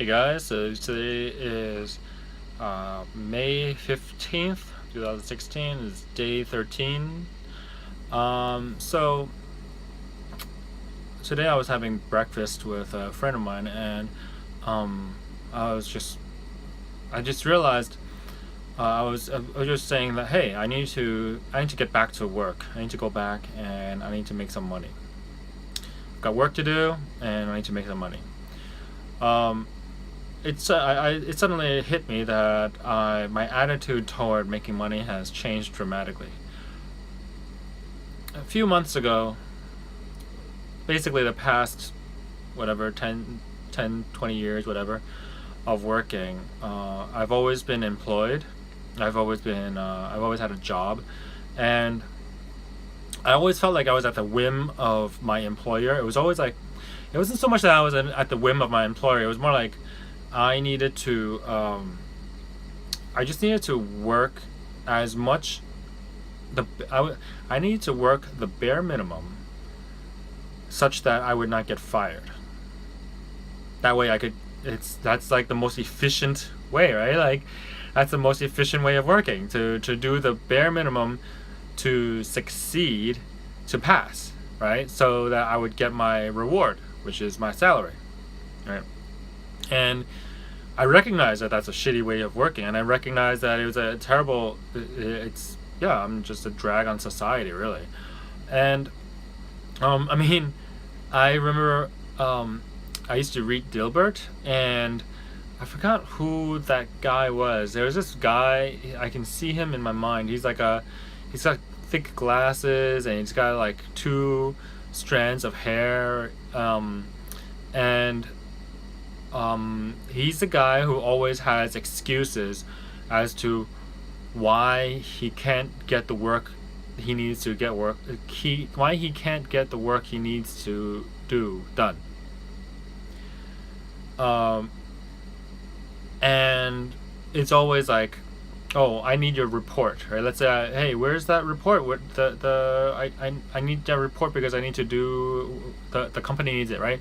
Hey guys, so today is May 15th, 2016, is day 13. So today I was having breakfast with a friend of mine, and um, I just realized I was just saying that, hey, I need to get back to work. I need to go back and I need to make some money. I've got work to do and I need to make some money. Um, it suddenly hit me that my attitude toward making money has changed dramatically. A few months ago, basically the past whatever 20 years, whatever, of working, I've always been employed. I've always had a job, and I always felt like I was at the whim of my employer. It was always like, it wasn't so much that I was at the whim of my employer. It was more like I needed to I just needed to work as much the I needed to work the bare minimum such that I would not get fired. That way I could that's like the most efficient way, right? Like that's the most efficient way of working, to do the bare minimum to succeed, to pass, right? So that I would get my reward, which is my salary, right? And I recognize that that's a shitty way of working, and I recognize that it was a terrible. It's yeah, I'm just a drag on society, really. And I mean, I remember I used to read Dilbert, and I forgot who that guy was. There was this guy. I can see him in my mind. He's got thick glasses, and he's got like two strands of hair, and he's the guy who always has excuses as to why he can't get the work he needs to get work. Why he can't get the work he needs to do done. Um, and it's always like, oh, I need your report, right? Let's say, hey, where's that report? What I need that report because I need to do the company needs it, right?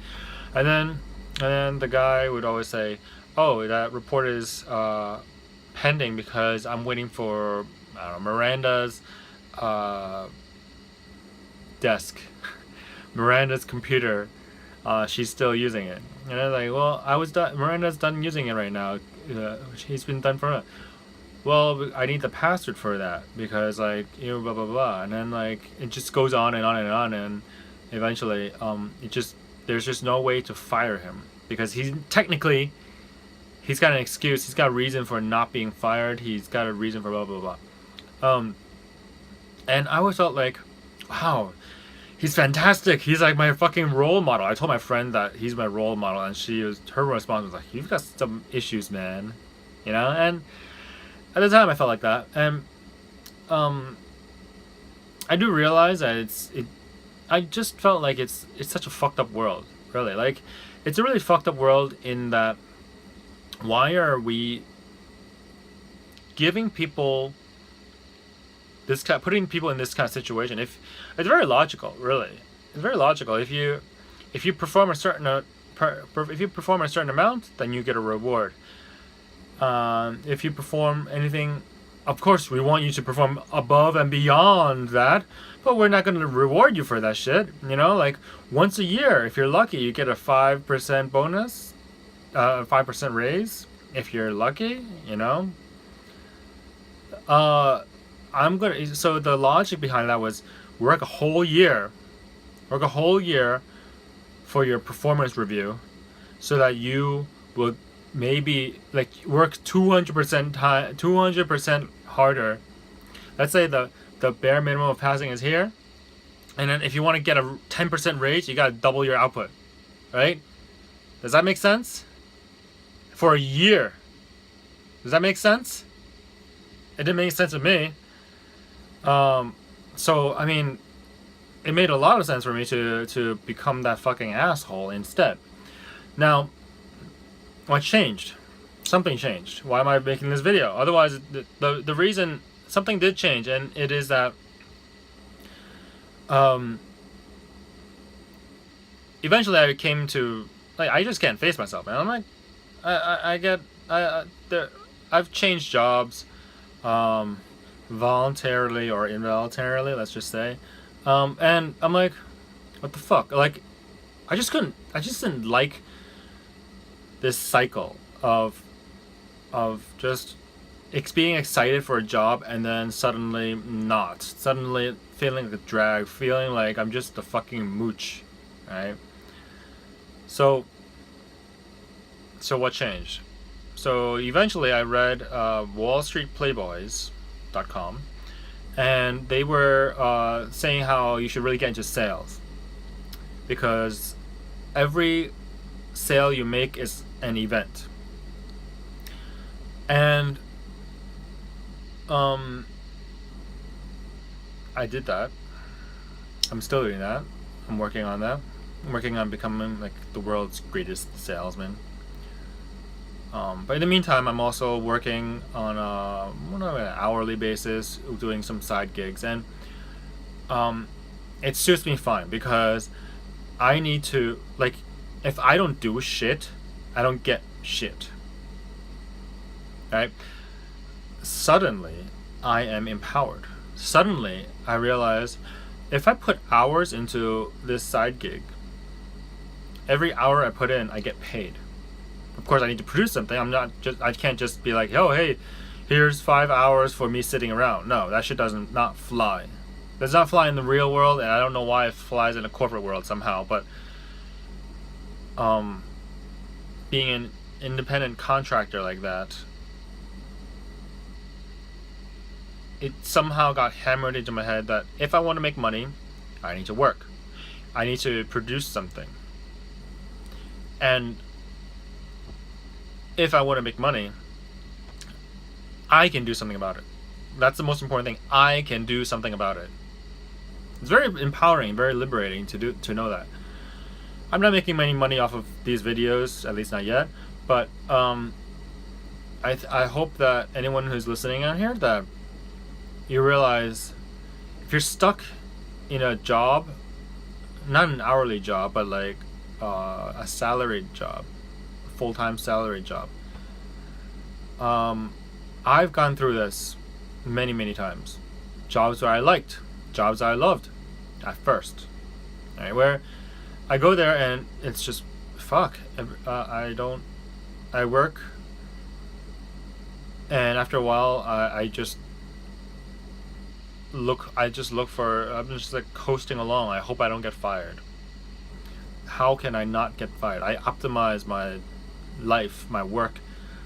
And then the guy would always say, oh, that report is pending because I'm waiting for, I don't know, Miranda's desk, Miranda's computer. She's still using it. And I'm like, well, I was done. Miranda's done using it right now. She's been done for a. Well, I need the password for that because, like, blah blah blah, and then like it just goes on and on and on, and eventually it just there's just no way to fire him because he's got an excuse. He's got a reason for not being fired. He's got a reason for blah blah blah. And I always felt like, wow, he's fantastic. He's like my fucking role model. I told my friend that he's my role model, and her response was like, "You've got some issues, man," And at the time, I felt like that, and I do realize that I just felt like it's such a fucked up world, really. Like, it's a really fucked up world in that. Why are we giving people putting people in this kind of situation? If it's very logical, really, it's very logical. If you perform a certain if you perform a certain amount, then you get a reward. If you perform anything, of course, we want you to perform above and beyond that, but we're not going to reward you for that shit. Like once a year, if you're lucky, you get a 5% bonus, 5% raise if you're lucky. So the logic behind that was work a whole year for your performance review, so that you will maybe like work 200% harder. Let's say the bare minimum of passing is here, and then if you want to get a 10% raise, you gotta double your output, right? Does that make sense? For a year. Does that make sense? It didn't make sense to me. So I mean, it made a lot of sense for me to become that fucking asshole instead. Now, what changed? Something changed. Why am I making this video? Otherwise, the reason something did change, and it is that eventually I came to, like, I just can't face myself, man. I'm like, I get there. I've changed jobs, um, voluntarily or involuntarily. Let's just say, and I'm like, what the fuck? Like, I just couldn't. I just didn't like this cycle of just being excited for a job and then suddenly not. Suddenly feeling like a drag, feeling like I'm just a fucking mooch, right? So, so what changed? So eventually I read WallStreetPlayboys.com, and they were saying how you should really get into sales because every sale you make is an event. And um, I did that. I'm still doing that. I'm working on that. I'm working on becoming like the world's greatest salesman. But in the meantime, I'm also working on an hourly basis, doing some side gigs, and um, it suits me fine because I need to like, if I don't do shit, I don't get shit. Right? Suddenly, I am empowered. Suddenly, I realize if I put hours into this side gig, every hour I put in, I get paid. Of course, I need to produce something. I can't just be like, oh, hey, here's 5 hours for me sitting around. No, that shit doesn't not fly. Does not fly in the real world, and I don't know why it flies in a corporate world somehow. But um, being an independent contractor like that, it somehow got hammered into my head that if I want to make money, I need to work. I need to produce something. And if I want to make money, I can do something about it. That's the most important thing. I can do something about it. It's very empowering, very liberating to know that. I'm not making any money off of these videos, at least not yet. But I hope that anyone who's listening out here that you realize if you're stuck in a job, not an hourly job, but like a salaried job, a full-time salaried job. I've gone through this many times. Jobs where I liked, jobs I loved at first. Right, where I go there and it's just fuck. I work, and after a while, I just look. I just look for. I'm just like coasting along. I hope I don't get fired. How can I not get fired? I optimize my life, my work,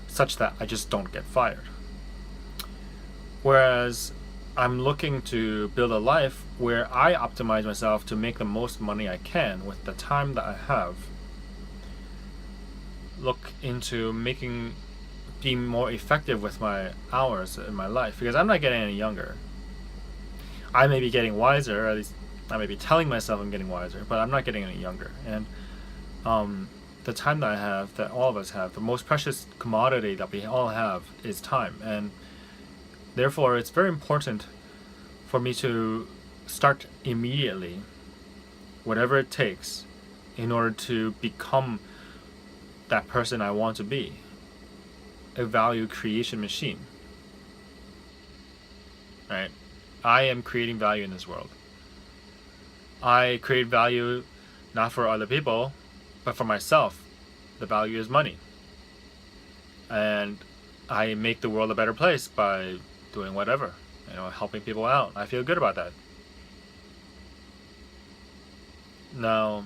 such that I just don't get fired. Whereas I'm looking to build a life where I optimize myself to make the most money I can with the time that I have. Look into being more effective with my hours in my life because I'm not getting any younger. I may be getting wiser, or at least I may be telling myself I'm getting wiser, but I'm not getting any younger. And the time that I have, that all of us have, the most precious commodity that we all have is time. And therefore, it's very important for me to start immediately, whatever it takes, in order to become that person I want to be, a value creation machine. Right? I am creating value in this world. I create value not for other people, but for myself. The value is money. And I make the world a better place by doing whatever, helping people out. I feel good about that. Now,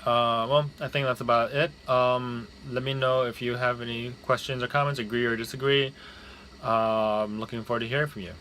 well, I think that's about it. Let me know if you have any questions or comments, agree or disagree. I'm looking forward to hearing from you.